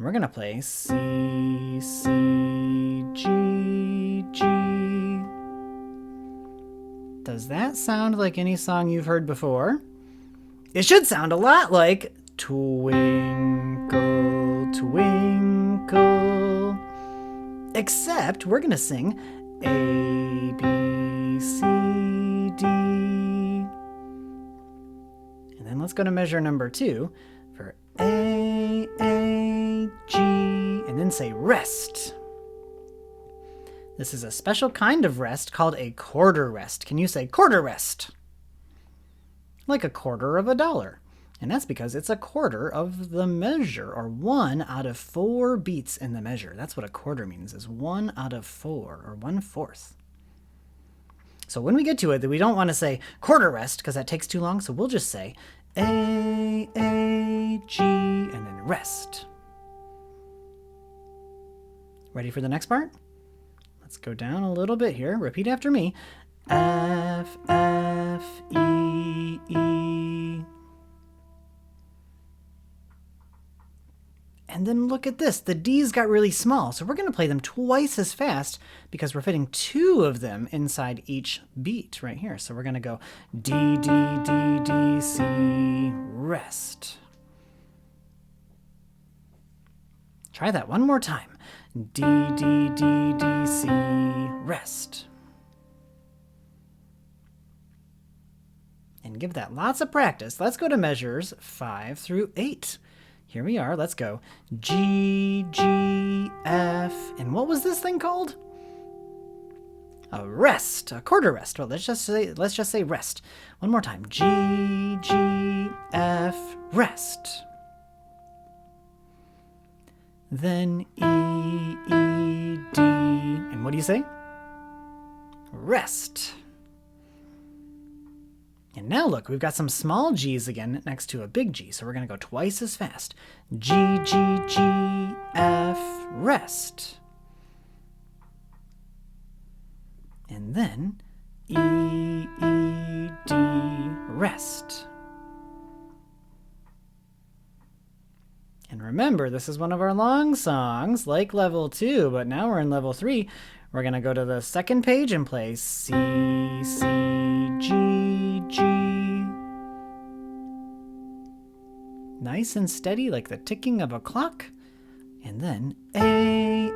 We're gonna play C, C, G, G. Does that sound like any song you've heard before? It should sound a lot like Twinkle, Twinkle. Except we're gonna sing A, B, C, D. And then let's go to measure number 2 for A, G, and then say rest. This is a special kind of rest called a quarter rest. Can you say quarter rest? Like a quarter of a dollar. And that's because it's a quarter of the measure, or 1 out of 4 beats in the measure. That's what a quarter means, is 1 out of 4, or 1/4. So when we get to it, we don't want to say quarter rest, because that takes too long, so we'll just say A, G, and then rest. Ready for the next part? Let's go down a little bit here. Repeat after me. F, F, E, E. And then look at this. The D's got really small, so we're going to play them twice as fast because we're fitting 2 of them inside each beat right here. So we're going to go D, D, D, D, C, rest. Try that one more time. D, D, D, D, C, rest. And give that lots of practice. Let's go to measures 5 through 8. Here we are. Let's go. G, G, F. And what was this thing called? A rest, a quarter rest. Well, let's just say rest. One more time. G, G, F, rest. Then E, E, D. And what do you say? Rest. And now look, we've got some small G's again next to a big G, so we're going to go twice as fast. G, G, G, F, rest. And then E, E, D, rest. And remember, this is one of our long songs, like level 2, but now we're in level 3. We're going to go to the second page and play C, C, G, G. Nice and steady like the ticking of a clock. And then A,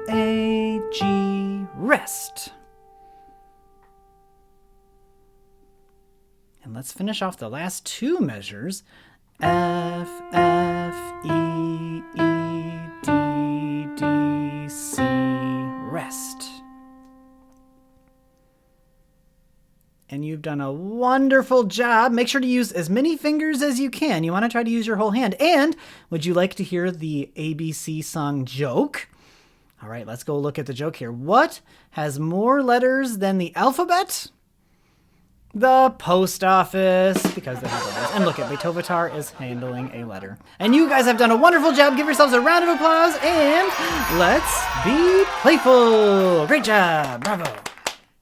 G, rest. And let's finish off the last 2 measures. F, F, E, E, D, D, C, rest. And you've done a wonderful job. Make sure to use as many fingers as you can. You want to try to use your whole hand. And would you like to hear the ABC song joke? All right, let's go look at the joke here. What has more letters than the alphabet? The post office, because they have letters. And look at Beethoven is handling a letter. And you guys have done a wonderful job. Give yourselves a round of applause and let's be playful. Great job. Bravo.